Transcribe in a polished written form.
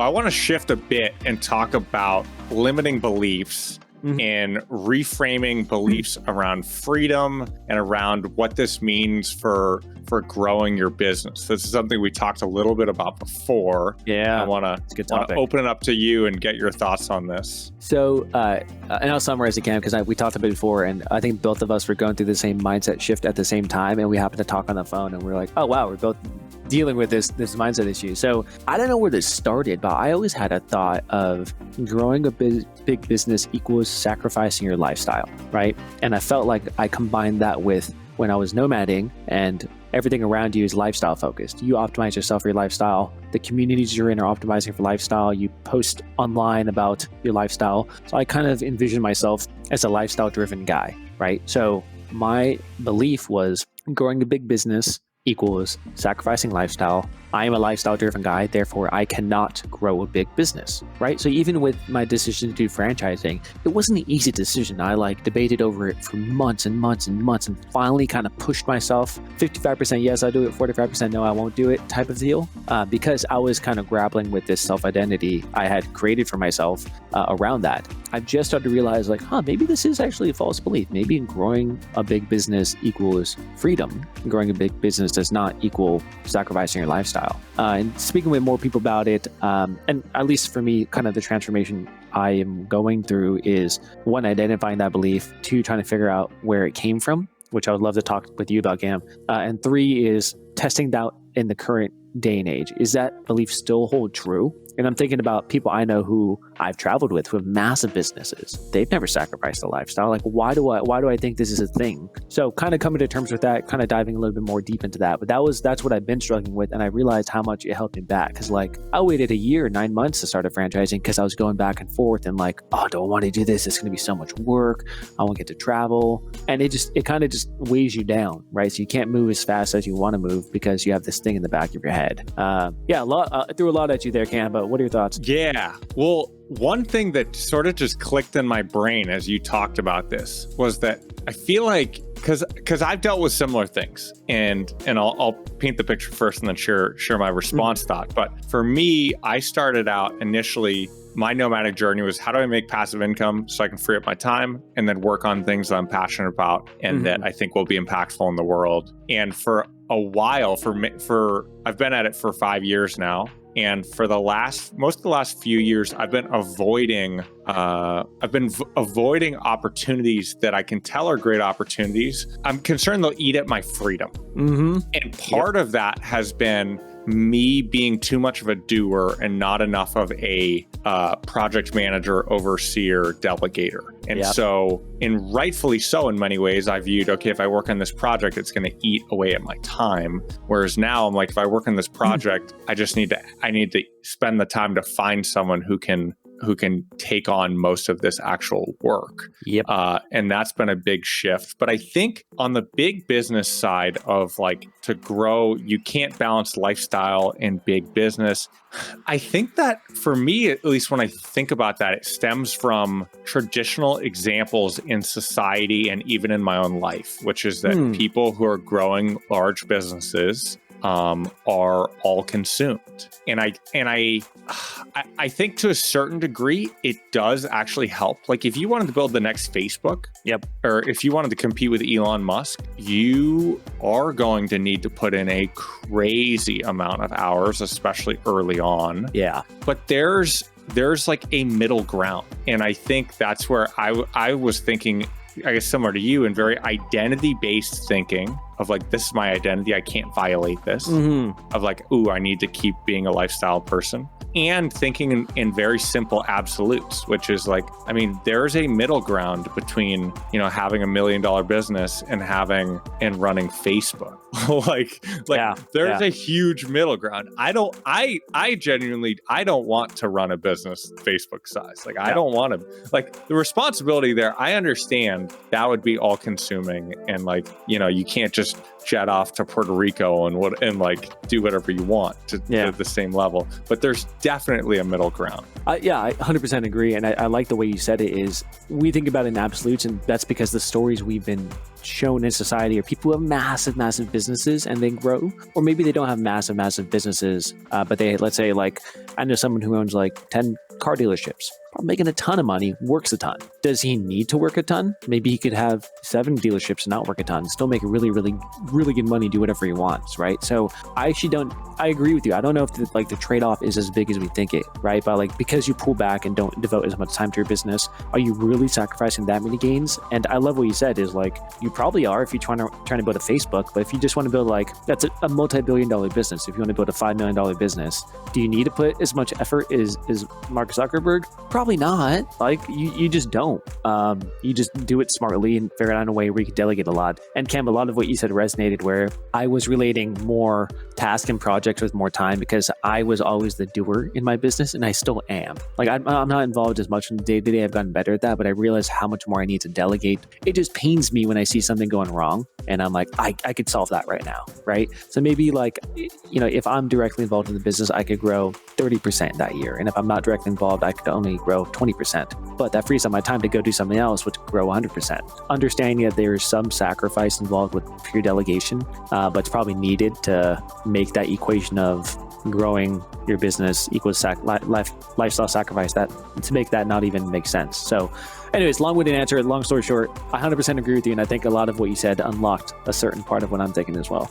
I want to shift a bit and talk about limiting beliefs and reframing beliefs around freedom and around what this means for growing your business. This is something we talked a little bit about before. Yeah, I want to open it up to you and get your thoughts on this. So, and I'll summarize again because we talked about it before, and I think both of us were going through the same mindset shift at the same time, and we happened to talk on the phone, and we're like, oh wow, we're both dealing with this mindset issue. So I don't know where this started, but I always had a thought of growing a big business equals sacrificing your lifestyle, right? And I felt like I combined that with when I was nomading, and everything around you is lifestyle focused. You optimize yourself for your lifestyle. The communities you're in are optimizing for lifestyle. You post online about your lifestyle. So I kind of envisioned myself as a lifestyle driven guy, right? So my belief was growing a big business equals sacrificing lifestyle. I am a lifestyle driven guy, therefore I cannot grow a big business, right? So even with my decision to do franchising, it wasn't an easy decision. I debated over it for months and months and months, and finally kind of pushed myself 55% yes, I'll do it, 45% no, I won't do it type of deal, because I was kind of grappling with this self-identity I had created for myself around that. I've just started to realize maybe this is actually a false belief. Maybe growing a big business equals freedom. Growing a big business does not equal sacrificing your lifestyle. And speaking with more people about it, and at least for me, kind of the transformation I am going through is one, identifying that belief, two, trying to figure out where it came from, which I would love to talk with you about, Cam. And three is testing that in the current day and age. Is that belief still hold true? And I'm thinking about people I know who I've traveled with who have massive businesses. They've never sacrificed a lifestyle. Why do I think this is a thing? So kind of coming to terms with that, kind of diving a little bit more deep into that. But that's what I've been struggling with. And I realized how much it helped me back. Because I waited a year, 9 months to start a franchising because I was going back and forth and do I want to do this? It's going to be so much work. I won't get to travel. And it kind of just weighs you down, right? So you can't move as fast as you want to move because you have this thing in the back of your head. I threw a lot at you there, Cam, but what are your thoughts? Yeah. Well, one thing that sort of just clicked in my brain as you talked about this was that I feel like, because I've dealt with similar things, and I'll paint the picture first and then share my response thought. But for me, I started out initially, my nomadic journey was how do I make passive income so I can free up my time and then work on things that I'm passionate about and that I think will be impactful in the world. And for a while, I've been at it for 5 years now. And for most of the last few years, I've been avoiding opportunities that I can tell are great opportunities. I'm concerned they'll eat at my freedom. And part of that has been me being too much of a doer and not enough of a project manager, overseer, delegator. And so, and rightfully so in many ways, I viewed, okay, if I work on this project, it's going to eat away at my time. Whereas now I'm like, if I work on this project, I need to spend the time to find someone who can take on most of this actual work. And that's been a big shift. But I think on the big business side of to grow, you can't balance lifestyle and big business. I think that for me, at least when I think about that, it stems from traditional examples in society and even in my own life, which is that people who are growing large businesses are all consumed. And I think to a certain degree, it does actually help. If you wanted to build the next Facebook, or if you wanted to compete with Elon Musk, you are going to need to put in a crazy amount of hours, especially early on. But there's a middle ground. And I think that's where I was thinking, I guess similar to you, and very identity-based thinking of this is my identity, I can't violate this. Of I need to keep being a lifestyle person. And thinking in very simple absolutes, which is there's a middle ground between, having $1 million business and running Facebook. There's a huge middle ground. I genuinely don't want to run a business Facebook size. I don't want to, the responsibility there, I understand that would be all consuming. And you can't just jet off to Puerto Rico and do whatever you want to the same level. But there's definitely a middle ground. I 100% agree. And I like the way you said it is we think about it in absolutes, and that's because the stories we've been shown in society are people who have massive businesses and they grow, or maybe they don't have massive businesses, but they, let's say, like, I know someone who owns like 10 car dealerships, probably making a ton of money, works a ton. Does he need to work a ton? Maybe he could have 7 dealerships and not work a ton, still make really good money, do whatever he wants, right? So I agree with you. I don't know if the trade-off is as big as we think it, right? But like, because you pull back and don't devote as much time to your business, are you really sacrificing that many gains? And I love what you said is like, you probably are if you're trying to build a Facebook, but if you just want to build like, that's a multi-billion-dollar business. If you want to build a $5 million business, do you need to put as much effort as Mark Zuckerberg? Probably not. Like, you just don't. You just do it smartly and figure out a way where you can delegate a lot. And Cam, a lot of what you said resonated, where I was relating more task and projects with more time because I was always the doer in my business, and I still am. Like, I'm not involved as much in the day-to-day. I've gotten better at that, but I realize how much more I need to delegate. It just pains me when I see something going wrong and I'm like, I could solve that right now, right? So maybe like, if I'm directly involved in the business, I could grow 30% that year. And if I'm not directly involved, I could only grow 20%. But that frees up my time to go do something else, which could grow 100%. Understanding that there is some sacrifice involved with pure delegation, but it's probably needed to make that equation of growing your business equals lifestyle sacrifice, that to make that not even make sense. So anyways, long-winded answer, long story short, I 100% agree with you. And I think a lot of what you said unlocked a certain part of what I'm thinking as well.